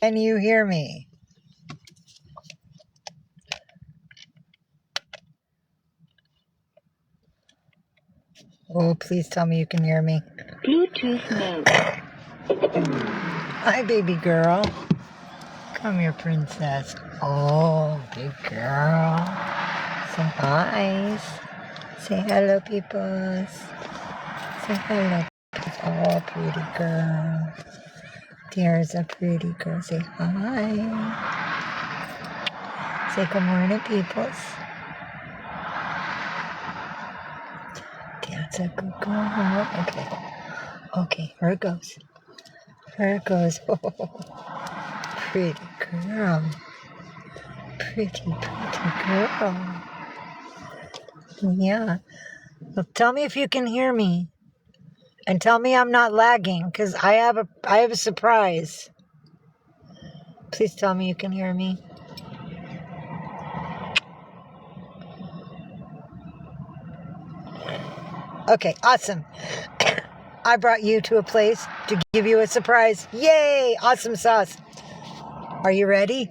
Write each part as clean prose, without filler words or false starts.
Can you hear me? Oh, please tell me you can hear me. Bluetooth mode. Hi, baby girl. Come here, princess. Oh, big girl. Say hi. Say hello, peoples. Say hello. Oh, pretty girl. There's a pretty girl. Say hi. Say good morning, peoples. That's a good girl. Okay. Okay, here it goes. Here it goes. Oh, pretty girl. Pretty girl. Yeah. Well, tell me if you can hear me. And tell me I'm not lagging, because I have a surprise. Please tell me you can hear me. Okay, awesome. I brought you to a place to give you a surprise. Yay! Awesome sauce. Are you ready?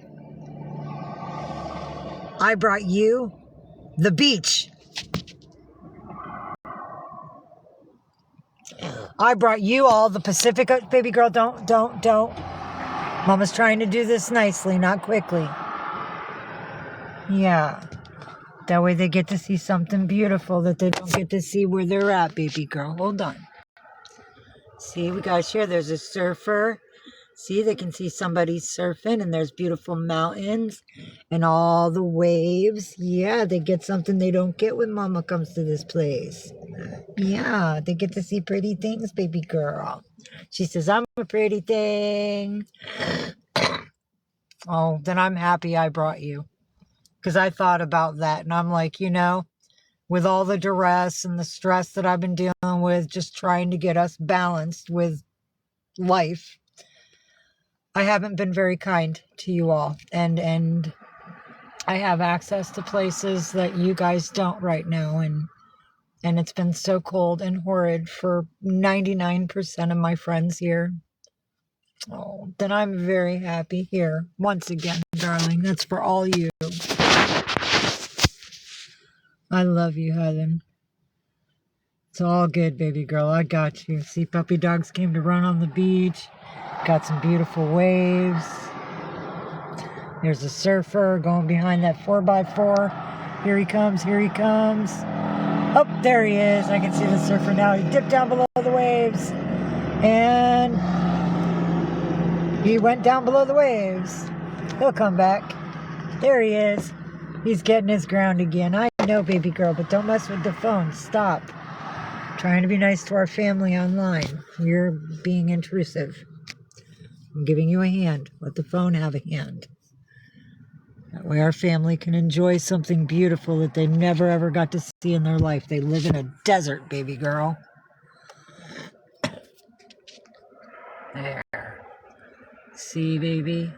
I brought you the beach. I brought you all the Pacific. Baby girl, don't. Mama's trying to do this nicely, not quickly. Yeah. That way they get to see something beautiful that they don't get to see where they're at, baby girl. Hold on. See, we got here. There's a surfer. See, they can see somebody surfing, and there's beautiful mountains and all the waves. Yeah, they get something they don't get when Mama comes to this place. Yeah, they get to see pretty things, baby girl. She says, I'm a pretty thing. Oh, then I'm happy I brought you. Because I thought about that, and I'm like, with all the duress and the stress that I've been dealing with, just trying to get us balanced with life, I haven't been very kind to you all. And I have access to places that you guys don't right now. And it's been so cold and horrid for 99% of my friends here. Oh, then I'm very happy here. Once again, darling, that's for all you. I love you, Helen. It's all good, baby girl. I got you. See, puppy dogs came to run on the beach. Got some beautiful waves. There's a surfer going behind that 4x4. Here he comes. Here he comes. Oh, there he is. I can see the surfer now. He dipped down below the waves. And he went down below the waves. He'll come back. There he is. He's getting his ground again. I know, baby girl, but don't mess with the phone. Stop. Trying to be nice to our family online. You're being intrusive. I'm giving you a hand. Let the phone have a hand. That way our family can enjoy something beautiful that they never ever got to see in their life. They live in a desert, baby girl. There. See, baby?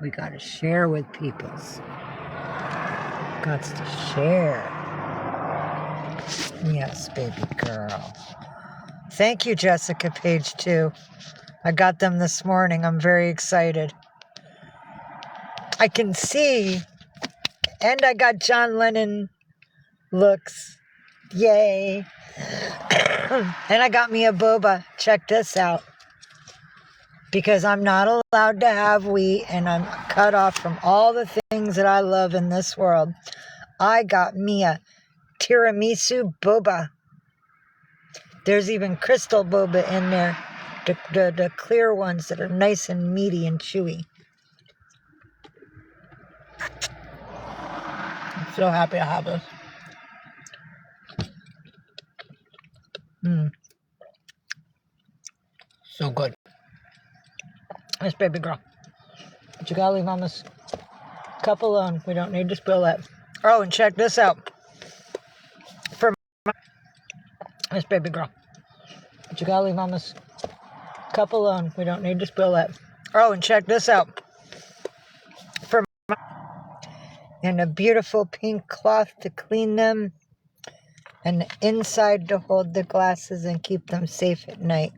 We gotta share with peoples. Got to share. Yes, baby girl. Thank you, Jessica Page 2. I got them this morning. I'm very excited. I can see. And I got John Lennon looks. Yay. And I got me a boba. Check this out. Because I'm not allowed to have wheat and I'm cut off from all the things that I love in this world. I got me a tiramisu boba. There's even crystal boba in there. The clear ones that are nice and meaty and chewy. I'm so happy to have this. So good. This baby girl. But you gotta leave Mama's cup alone. We don't need to spill that. Oh, and check this out. For this baby girl. But you gotta leave Mama's cup alone. We don't need to spill that. Oh, and check this out. For and a beautiful pink cloth to clean them. And the inside to hold the glasses and keep them safe at night.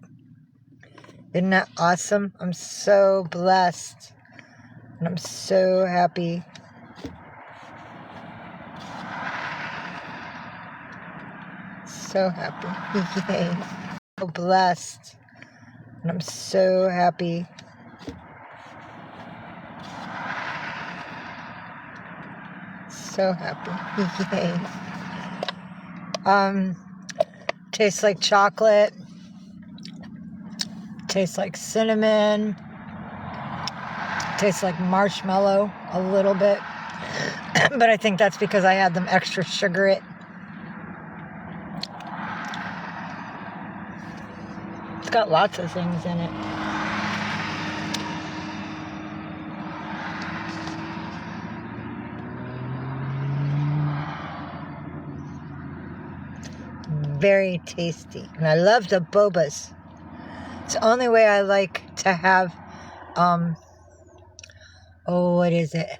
Isn't that awesome? I'm so blessed. And I'm so happy. So happy. Yay. So blessed. And I'm so happy. So happy. Yay. Tastes like chocolate. Tastes like cinnamon. Tastes like marshmallow a little bit. But I think that's because I had them extra sugar it. It's got lots of things in it. Very tasty. And I love the bobas. It's the only way I like to have, what is it?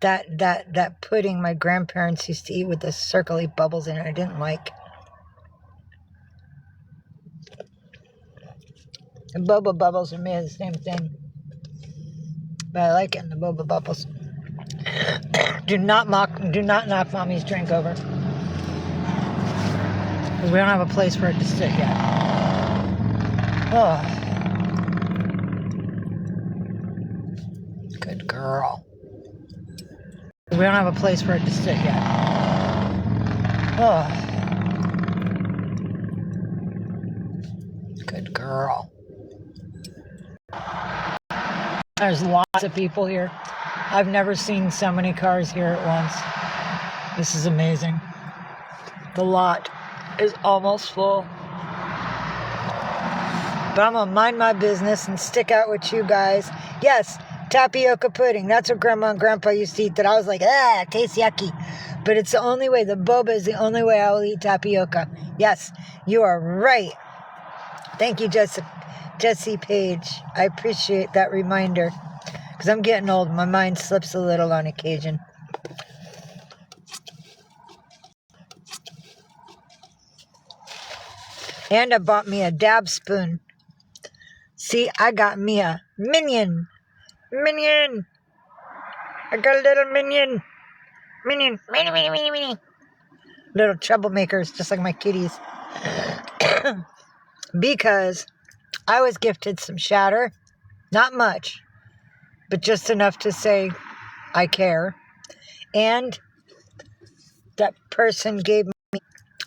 That pudding my grandparents used to eat with the circly bubbles in it. I didn't like. The boba bubbles are made of the same thing. But I like it in the boba bubbles. Do not knock mommy's drink over. Because we don't have a place for it to sit yet. Oh. Good girl. We don't have a place for it to sit yet. Oh. Good girl. There's lots of people here. I've never seen so many cars here at once. This is amazing. The lot is almost full. But I'm going to mind my business and stick out with you guys. Yes, tapioca pudding. That's what Grandma and Grandpa used to eat that I was like, it tastes yucky. But it's the only way. The boba is the only way I will eat tapioca. Yes, you are right. Thank you, Jesse Page. I appreciate that reminder. Because I'm getting old. My mind slips a little on occasion. And I bought me a dab spoon. See, I got me a minion. Minion. I got a little minion. Minion. Mini. Little troublemakers, just like my kitties. Because I was gifted some shatter. Not much. But just enough to say I care. And that person gave me...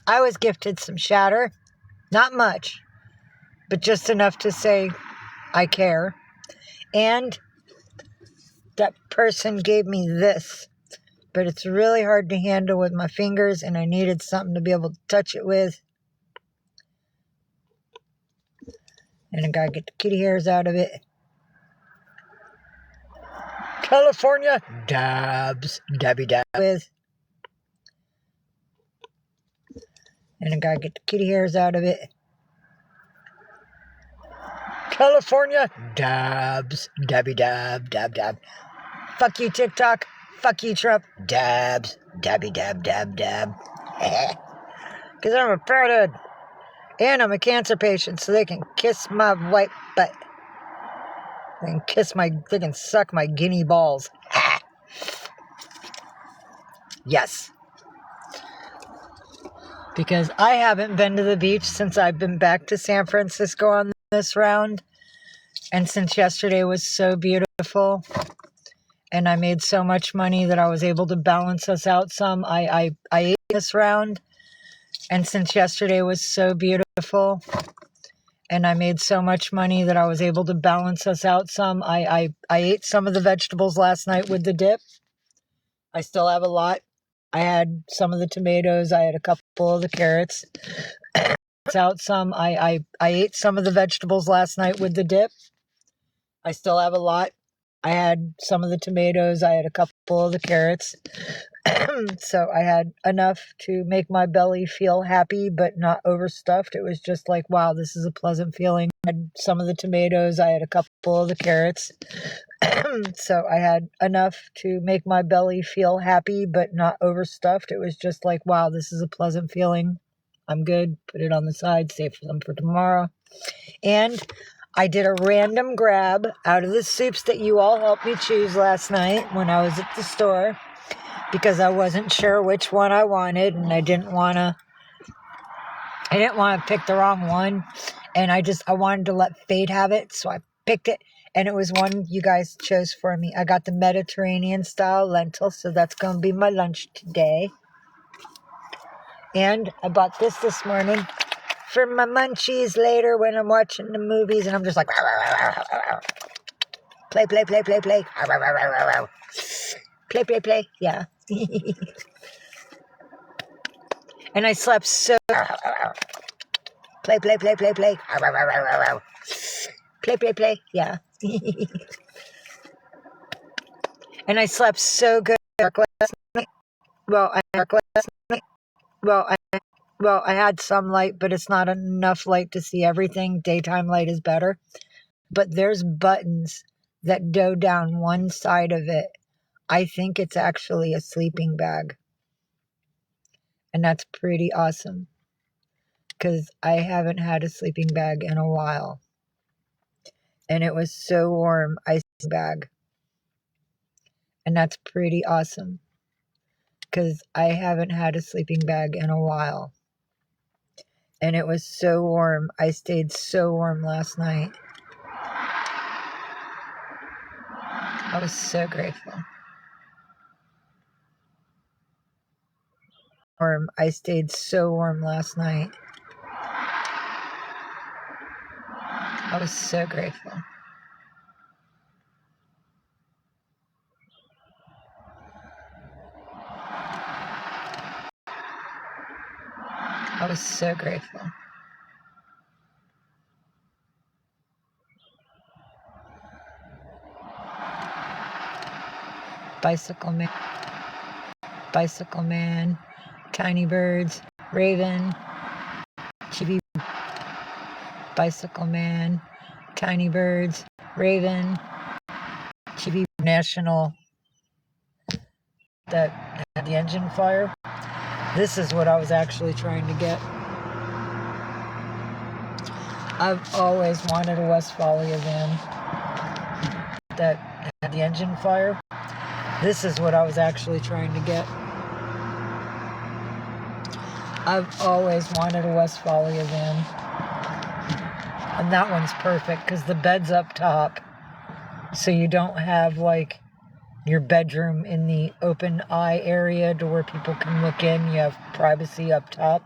I was gifted some shatter. Not much. But just enough to say I care. And that person gave me this. But it's really hard to handle with my fingers, and I needed something to be able to touch it with. And I gotta get the kitty hairs out of it. California dabs. Dabby dab with. And I gotta get the kitty hairs out of it. California dabs. Dabby dab. Dab. Fuck you, TikTok. Fuck you, Trump. Dabs. Dabby dab. Because I'm a fathead. And I'm a cancer patient, so they can kiss my white butt. They can suck my guinea balls. Yes. Because I haven't been to the beach since I've been back to San Francisco on this round. And since yesterday was so beautiful. And I made so much money that I was able to balance us out some. I ate this round. And since yesterday was so beautiful. And I made so much money that I was able to balance us out some. I ate some of the vegetables last night with the dip. I still have a lot. I had some of the tomatoes. I had a couple of the carrots. Out some. I ate some of the vegetables last night with the dip. I still have a lot. I had some of the tomatoes. I had a couple of the carrots. So I had enough to make my belly feel happy, but not overstuffed. It was just like, wow, this is a pleasant feeling. I had some of the tomatoes. I had a couple of the carrots. So I had enough to make my belly feel happy, but not overstuffed. It was just like, wow, this is a pleasant feeling. I'm good. Put it on the side, save some for tomorrow. And I did a random grab out of the soups that you all helped me choose last night when I was at the store, because I wasn't sure which one I wanted, and I didn't want to pick the wrong one, and I wanted to let fate have it, so I picked it, and it was one you guys chose for me. I got the Mediterranean style lentil, so that's going to be my lunch today. And I bought this morning for my munchies later when I'm watching the movies, and I'm just like, play, play, play, play, play, play, play, play, yeah. And I slept so, play, play, play, play, play, play, play, play, yeah. And I slept so good last night. Well, I had some light, but it's not enough light to see everything. Daytime light is better. But there's buttons that go down one side of it. I think it's actually a sleeping bag. And that's pretty awesome, because I haven't had a sleeping bag in a while. And it was so warm, ice bag. And that's pretty awesome, because I haven't had a sleeping bag in a while. And it was so warm. I stayed so warm last night. I was so grateful. I stayed so warm last night. I was so grateful. I was so grateful. Bicycle Man, Tiny Birds, Raven, Chibi, Bicycle Man, Tiny Birds, Raven, Chibi National, that had the engine fire. This is what I was actually trying to get. I've always wanted a Westfalia van that had the engine fire. This is what I was actually trying to get. I've always wanted a Westfalia van. And that one's perfect because the bed's up top. So you don't have like your bedroom in the open eye area to where people can look in. You have privacy up top.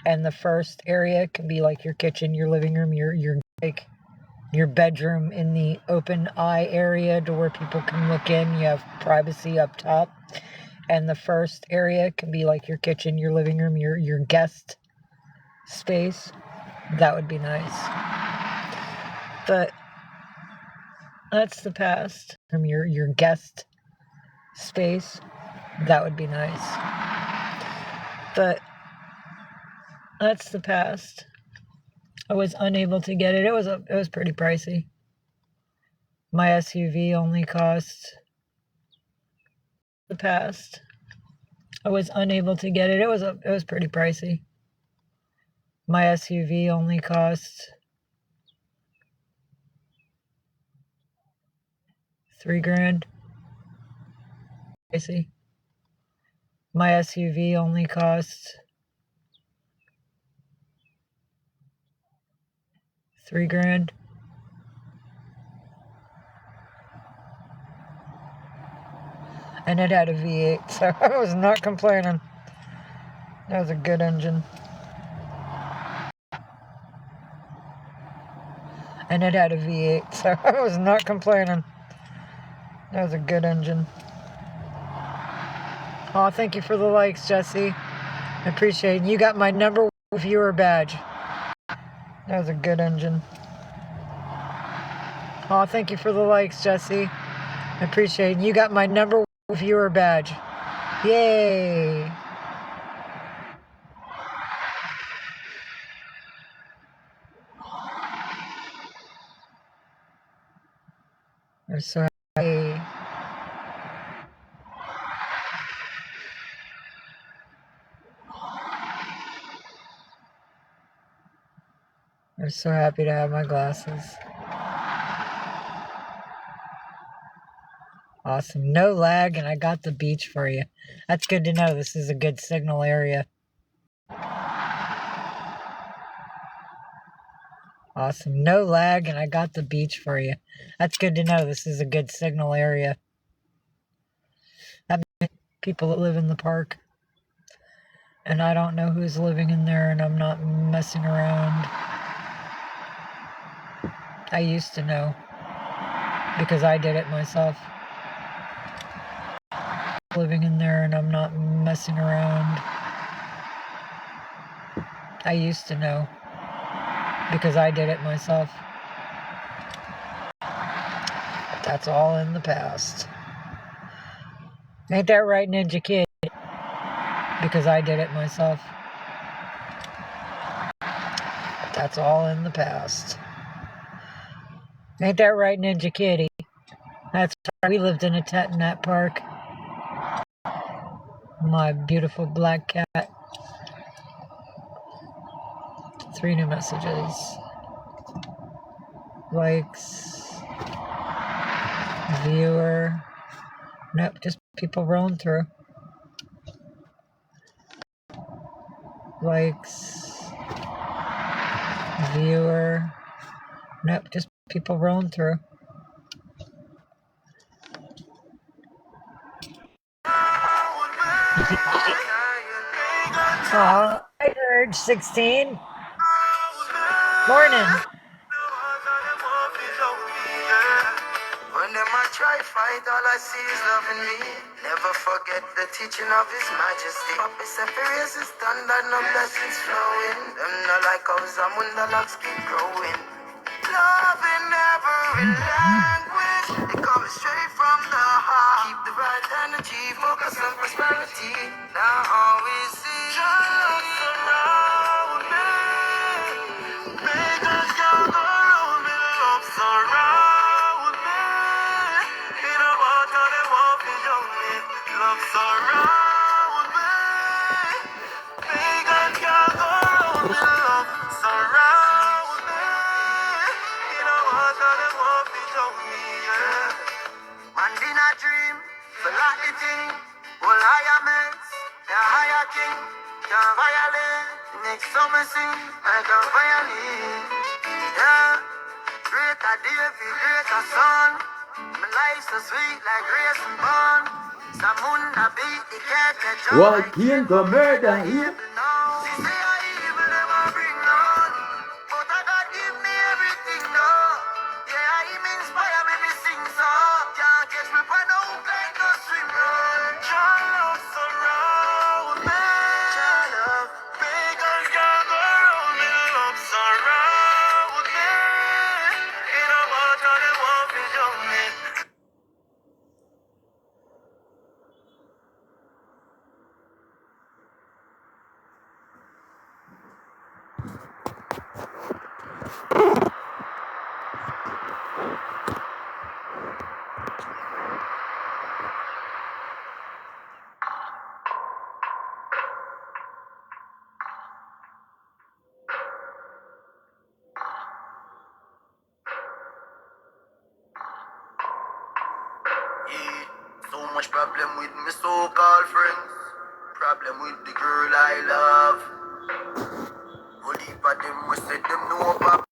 And the first area can be like your kitchen, your living room, your like your bedroom in the open eye area to where people can look in. You have privacy up top. And the first area can be like your kitchen, your living room, your guest space. That would be nice. But that's the past. From your guest space. That would be nice. But that's the past. I was unable to get it. It was pretty pricey. My SUV only cost the past. I was unable to get it. It was pretty pricey. My SUV only cost $3,000. Pricey. My SUV only cost $3,000. And it had a V8, so I was not complaining. That was a good engine. And it had a V8, so I was not complaining. That was a good engine. Oh, thank you for the likes, Jesse. I appreciate it. You got my number 1 viewer badge. That was a good engine. Oh, thank you for the likes, Jesse. I appreciate it. You got my number 1 viewer badge. Yay! I'm so happy. I'm so happy to have my glasses. Awesome. No lag, and I got the beach for you. That's good to know. This is a good signal area. Awesome. No lag, and I got the beach for you. That's good to know. This is a good signal area. That means people that live in the park. And I don't know who's living in there, and I'm not messing around. I used to know, because I did it myself. Living in there, and I'm not messing around. I used to know, because I did it myself. But that's all in the past. Ain't that right, Ninja Kid? Because I did it myself. But that's all in the past. Ain't that right, Ninja Kitty? That's right. We lived in a tent in that park. My beautiful black cat. 3 new messages. Likes. Viewer. Nope, just people rolling through. Likes. Viewer. Nope, just people rolling through. Oh, I heard 16. Morning. When them I try fight, all I see is love in me. Never forget the teaching of His Majesty. Papa said, "Praise is done, that no blessings flowing." Them not like how Zamunda locks keep growing. Love in every language, it comes straight from the heart. Keep the right energy, focus on prosperity. Now all we see, just surround me. Make us gather around me, love surround me. In a water, they won't be young me. Love surround me. Make us gather around me, love surround me. In a water, they won't be young me, yeah. Man in a dream, so like the thing. All higher men, the higher king. Can't violate, next summer sing like a violin. Yeah, greater David, greater son. My life so sweet like grace and bun. Samunda beat the cat that jump. Why can't the murder here? She say I evil never bring none. But I God give me everything, no. Yeah, Him inspire me to sing so. Can't catch me by no hook like no swim run. Your love surround me. Your love. Pagans gather round me. Love surround me. In a water they won't be down me. Yeah, so much problem with me so-called friends. Problem with the girl I love. Whole heap of them we said them know about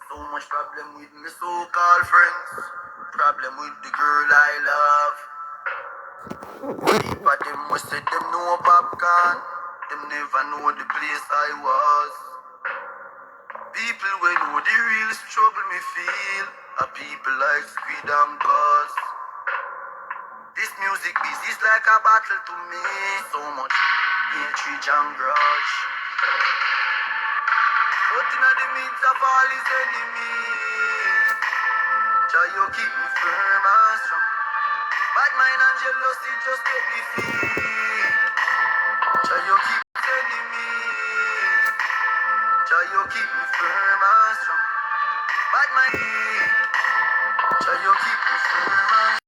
So much problem with me so-called friends. Problem with the girl I love. Deep of them we say them know popcorn. Them never know the place I was. People we know the real struggle me feel. Are people like Squid and Buzz. This music is like a battle to me. So much hatred and grudge. But in the midst of all his enemies, Jah you keep me firm and strong. Bad mind and jealousy just make me feel. Jah you keep me enemies. Jah you keep me firm and strong. Bad mind, Jah you keep me firm and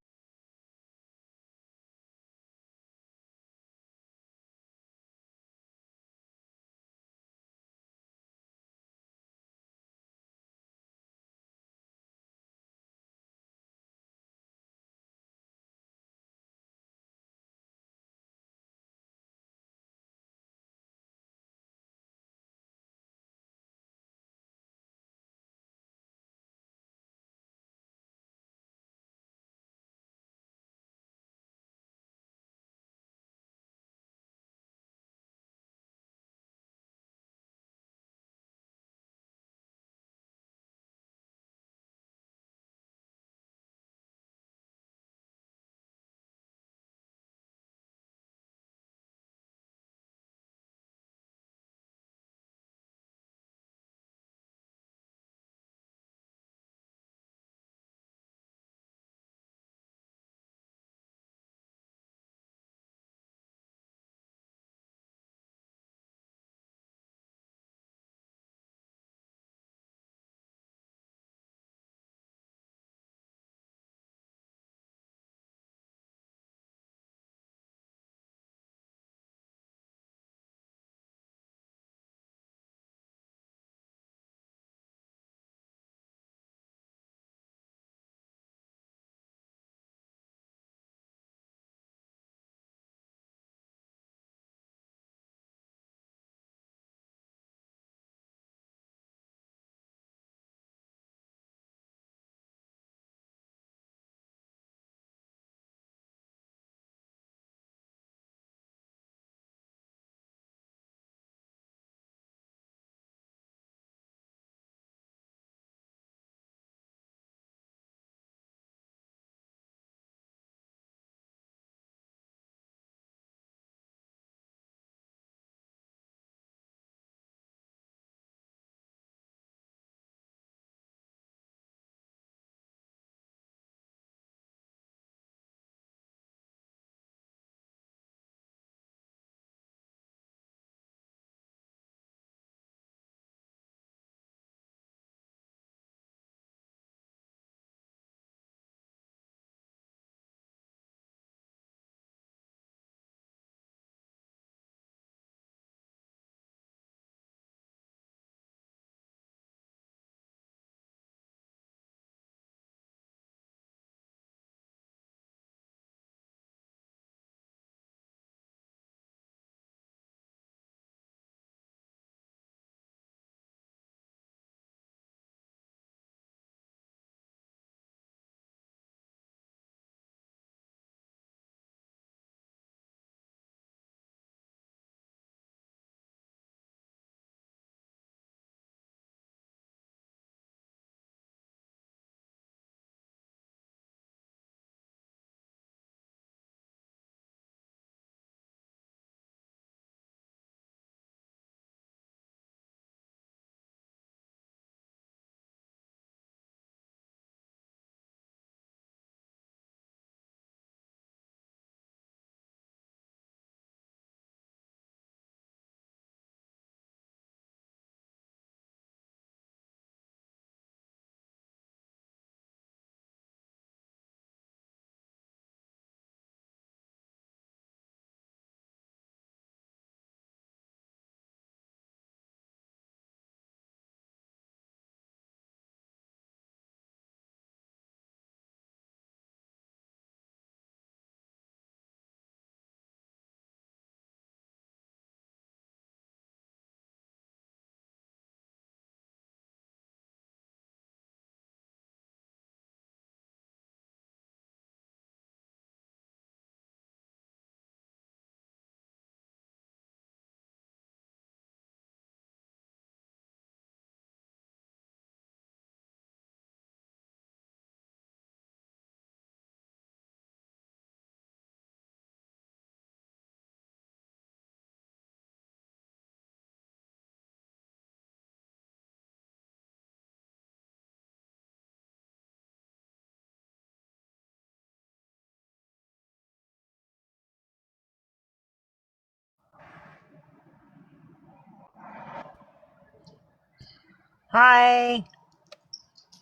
Hi.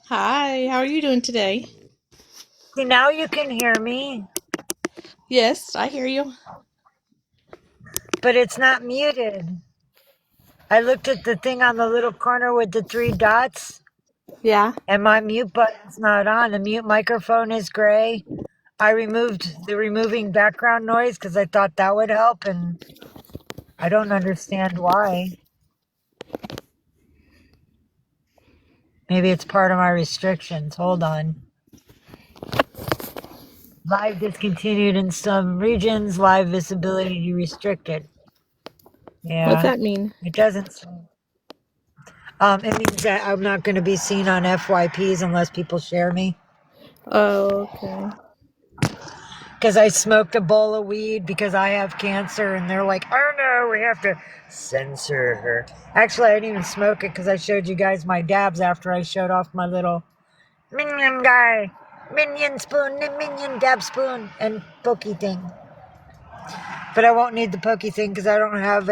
Hi, how are you doing today? See, now you can hear me, Yes, I hear you. but it's not muted. I looked at the thing on the little corner with the 3 dots, Yeah. and my mute button's not on. The mute microphone is gray. I removed the removing background noise because I thought that would help, and I don't understand why. Maybe it's part of my restrictions. Hold on. Live discontinued in some regions, live visibility restricted. What's Yeah, that mean? it doesn't say. It means that I'm not going to be seen on FYPs unless people share me. Oh, okay. Because I smoked a bowl of weed because I have cancer, and they're like, oh no, we have to censor her. Actually, I didn't even smoke it because I showed you guys my dabs after I showed off my little minion guy. Minion spoon, minion dab spoon, and pokey thing. But I won't need the pokey thing because I don't have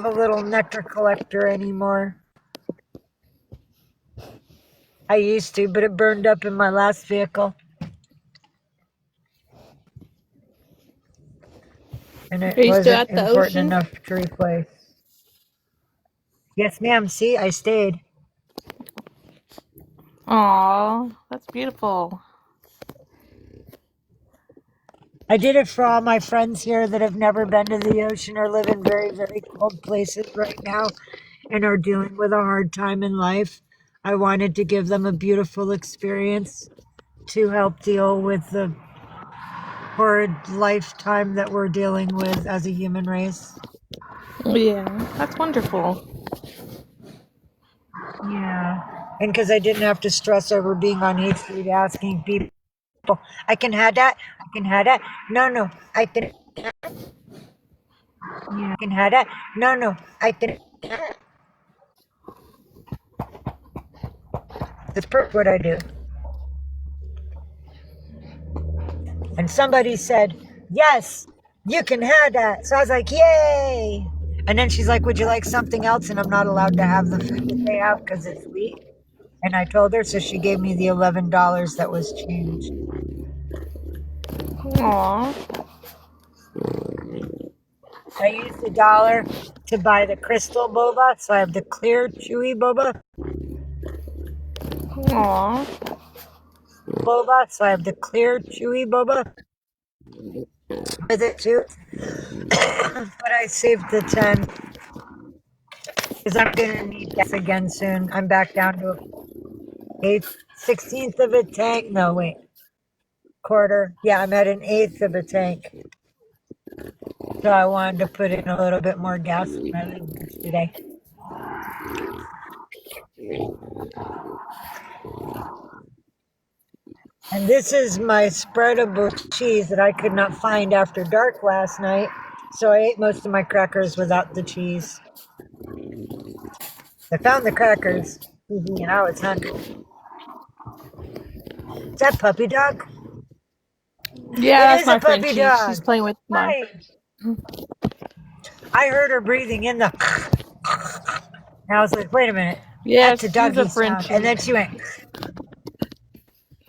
a little nectar collector anymore. I used to, but it burned up in my last vehicle. And it Are you still wasn't at the important ocean? enough to replace. Yes, ma'am. See, I stayed. Aw, that's beautiful. I did it for all my friends here that have never been to the ocean or live in very, very cold places right now and are dealing with a hard time in life. I wanted to give them a beautiful experience to help deal with the horrid lifetime that we're dealing with as a human race. Yeah, that's wonderful. Yeah. And because I didn't have to stress over being on 8th Street asking people, I can have that? I can have that? No, no, I can. Yeah, I can have that? No, no, I can. That's perfect what I do. And somebody said, yes, you can have that. So I was like, yay. And then she's like, would you like something else? And I'm not allowed to have the food that they have because it's wheat. And I told her, so she gave me the $11 that was changed. Aw, I used $1 to buy the crystal boba, so I have the clear, chewy boba. aw. So I have the clear, chewy boba with it too. But I saved the 10 because I'm gonna need gas again soon. I'm back down to a 16th of a tank. No, wait, quarter. Yeah, I'm at an eighth of a tank. So I wanted to put in a little bit more gas in my legs today. And this is my spreadable cheese that I could not find after dark last night. So I ate most of my crackers without the cheese. I found the crackers, and I was hungry. Is that puppy dog? Yeah, It that's is a my friend. puppy She's dog. playing with my. Hi. I heard her breathing in the. And I was like, wait a minute. Yeah, That's a she's a doggy sound. And Frenchie. then she went.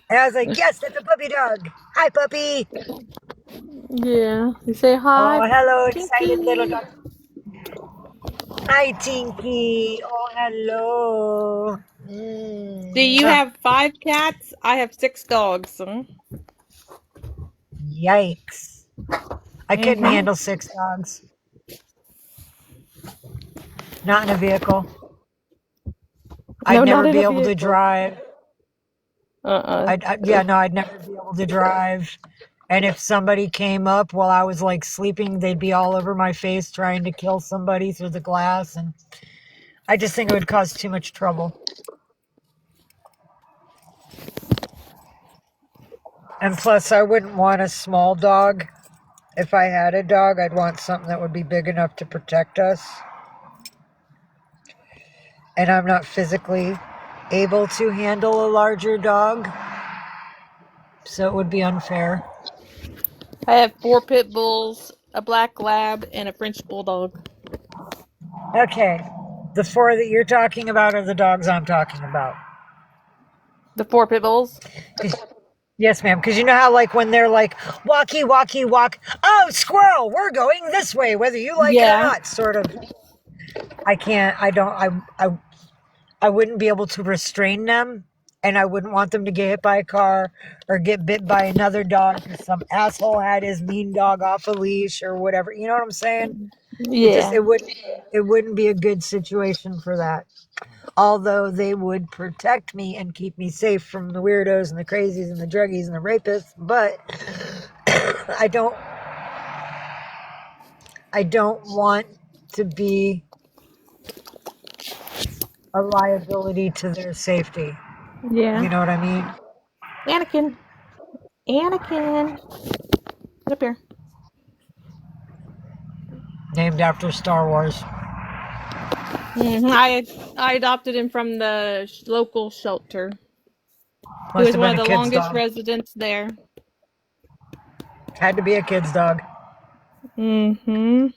And I was like, yes, that's a puppy dog. Hi, puppy. Yeah, you say hi, Oh, hello, excited little Tinky. dog. Hi, Tinky. Oh, hello. See, you Mwah. have 5 cats. I have 6 dogs. Yikes. I couldn't Mm-hmm. handle 6 dogs. Not in a vehicle. I'd No, not never in be a able to vehicle. drive. Uh-uh. I'd never be able to drive. And if somebody came up while I was like sleeping, they'd be all over my face trying to kill somebody through the glass. And I just think it would cause too much trouble. And plus, I wouldn't want a small dog. If I had a dog, I'd want something that would be big enough to protect us. And I'm not physically able to handle a larger dog, so it would be unfair. I have 4 pit bulls, a black lab, and a French bulldog. Okay, The 4 that you're talking about are the dogs I'm talking about. The 4 pit bulls? Yes, ma'am. Because you know how, like, when they're like, walkie, walkie, walk, oh, squirrel, we're going this way, whether you like it or Yeah. not, sort of. I wouldn't be able to restrain them, and I wouldn't want them to get hit by a car or get bit by another dog because some asshole had his mean dog off a leash or whatever. You know what I'm saying? Yeah. It wouldn't be a good situation for that. Although they would protect me and keep me safe from the weirdos and the crazies and the druggies and the rapists, but I don't want to be a liability to their safety. Yeah. You know what I mean? Anakin. Anakin. Get up here. Named after Star Wars. I adopted him from the local shelter. He Must was have one been of a the kid's longest dog. residents there. Had to be a kid's dog. Mm-hmm.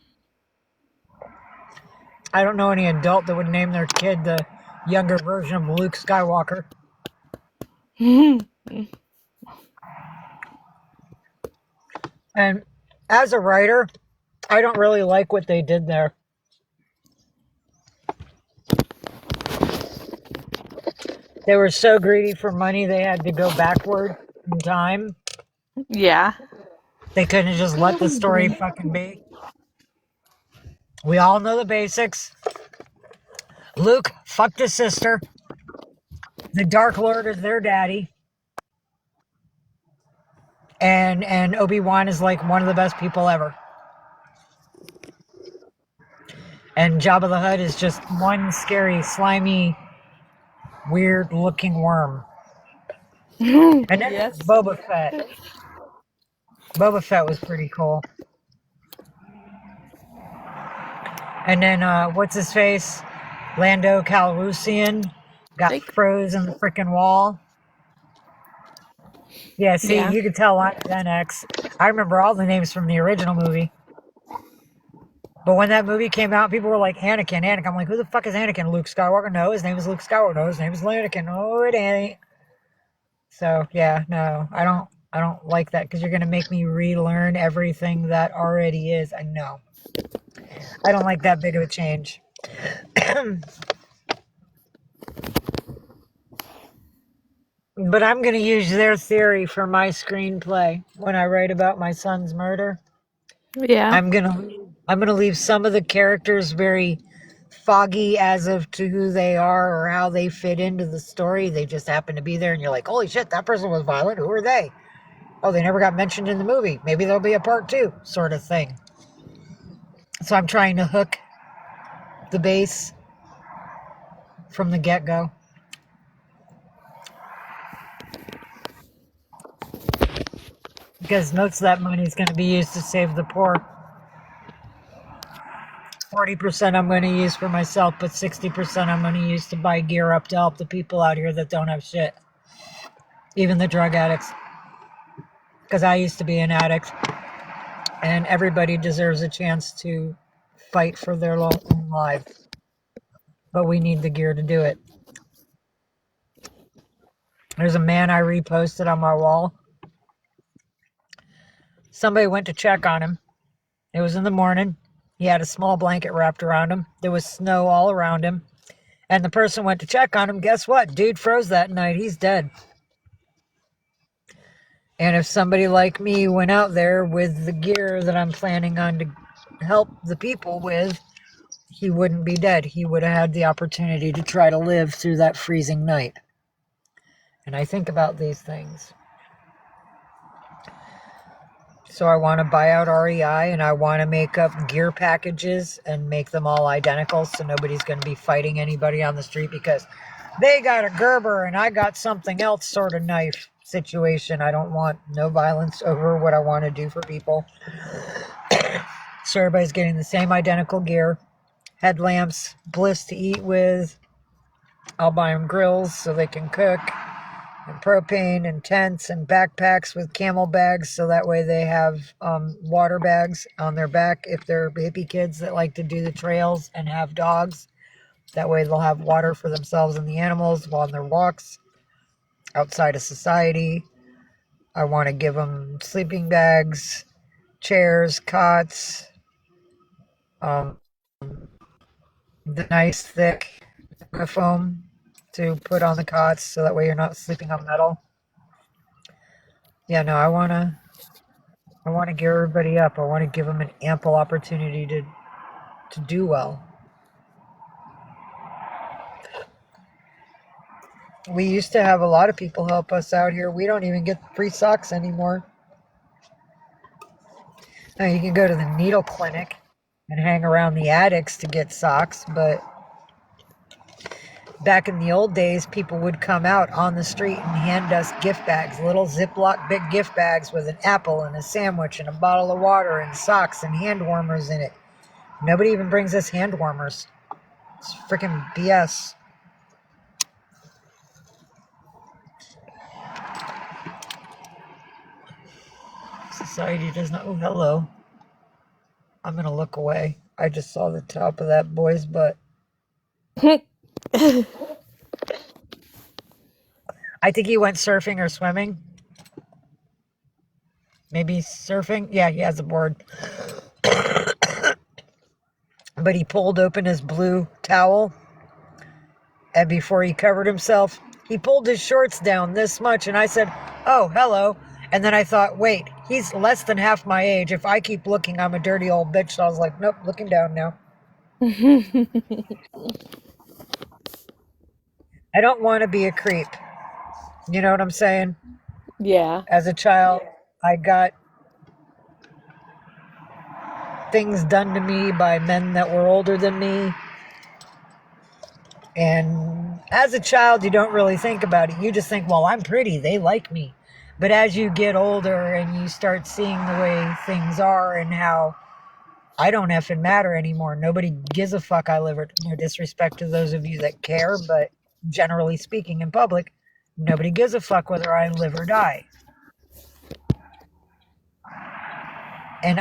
I don't know any adult that would name their kid the younger version of Luke Skywalker. And as a writer, I don't really like what they did there. They were so greedy for money, they had to go backward in time. Yeah. They couldn't just let the story fucking be. We all know the basics. Luke fucked his sister. The Dark Lord is their daddy. And Obi-Wan is like one of the best people ever. And Jabba the Hutt is just one scary, slimy, weird-looking worm. And then Yes. Boba Fett. Boba Fett was pretty cool. And then, what's his face? Lando Calrissian got Fake. froze in the freaking wall. Yeah, see, Yeah. you could tell I'm Gen X. I remember all the names from the original movie. But when that movie came out, people were like, Anakin. I'm like, who the fuck is Anakin? Luke Skywalker? No, his name is Luke Skywalker. No, his name is Anakin. No, it ain't. So, yeah, no, I don't like that because you're going to make me relearn everything that already is. I know. I don't like that big of a change. But I'm going to use their theory for my screenplay when I write about my son's murder. Yeah. I'm gonna leave some of the characters very foggy as of to who they are or how they fit into the story. They just happen to be there, and you're like, holy shit, that person was violent. Who are they? Oh, they never got mentioned in the movie. Maybe there'll be a part 2, sort of thing. So I'm trying to hook the base from the get-go. Because most of that money is going to be used to save the poor. 40% I'm going to use for myself, but 60% I'm going to use to buy gear up to help the people out here that don't have shit. Even the drug addicts. Because I used to be an addict. And everybody deserves a chance to fight for their own life. But we need the gear to do it. There's a man I reposted on my wall. Somebody went to check on him. It was in the morning. He had a small blanket wrapped around him. There was snow all around him. And the person went to check on him. Guess what? Dude froze that night. He's dead. And if somebody like me went out there with the gear that I'm planning on to help the people with, he wouldn't be dead. He would have had the opportunity to try to live through that freezing night. And I think about these things. So I want to buy out REI, and I want to make up gear packages and make them all identical so nobody's going to be fighting anybody on the street because they got a Gerber and I got something else sort of knife situation. I don't want no violence over what I want to do for people. So everybody's getting the same identical gear. Headlamps, bliss to eat with. I'll buy them grills so they can cook. And propane and tents and backpacks with camel bags so that way they have water bags on their back if they're hippie kids that like to do the trails and have dogs. That way they'll have water for themselves and the animals while on their walks outside of society. I want to give them sleeping bags, chairs, cots, the nice thick foam to put on the cots so that way you're not sleeping on metal. Yeah, no, I want to gear everybody up. I want to give them an ample opportunity to do well. We used to have a lot of people help us out here. We don't even get free socks anymore. Now you can go to the needle clinic and hang around the attics to get socks, but back in the old days, people would come out on the street and hand us gift bags, little Ziploc big gift bags with an apple and a sandwich and a bottle of water and socks and hand warmers in it. Nobody even brings us hand warmers. It's freaking BS. Society does not. Oh, hello. I'm going to look away. I just saw the top of that boy's butt. I think he went surfing or swimming. Maybe surfing. Yeah, he has a board. But he pulled open his blue towel. And before he covered himself, he pulled his shorts down this much. And I said, oh, hello. And then I thought, wait, he's less than half my age. If I keep looking, I'm a dirty old bitch. So I was like, nope, looking down now. I don't want to be a creep. You know what I'm saying? Yeah. As a child, I got things done to me by men that were older than me. And as a child, you don't really think about it. You just think, well, I'm pretty. They like me. But as you get older and you start seeing the way things are and how I don't effing matter anymore. Nobody gives a fuck I live or no disrespect to those of you that care, but generally speaking in public, nobody gives a fuck whether I live or die. And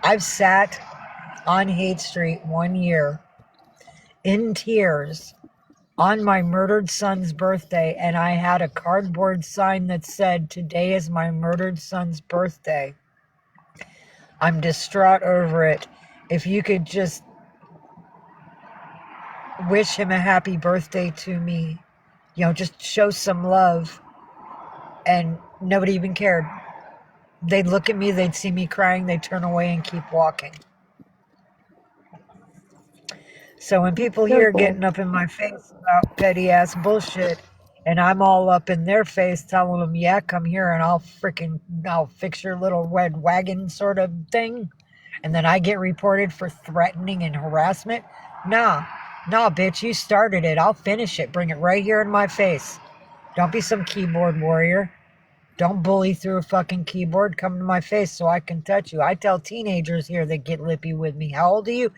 I've sat on Haight Street 1 year in tears on my murdered son's birthday, and I had a cardboard sign that said, today is my murdered son's birthday. I'm distraught over it. If you could just wish him a happy birthday to me, you know, just show some love. And nobody even cared. They'd look at me, they'd see me crying, they'd turn away and keep walking. So when people here getting up in my face about petty ass bullshit, and I'm all up in their face telling them, yeah, come here and I'll fix your little red wagon sort of thing. And then I get reported for threatening and harassment. Nah, bitch, you started it. I'll finish it. Bring it right here in my face. Don't be some keyboard warrior. Don't bully through a fucking keyboard. Come to my face so I can touch you. I tell teenagers here that get lippy with me, how old are you?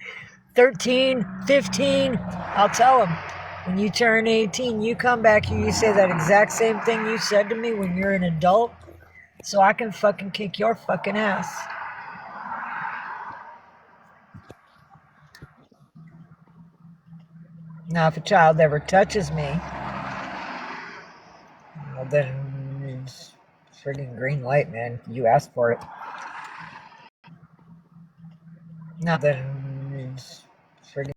13, 15. I'll tell them, when you turn 18, you come back here, you say that exact same thing you said to me when you're an adult, so I can fucking kick your fucking ass. Now, if a child ever touches me, well, then it's friggin' green light, man. You asked for it. Now, then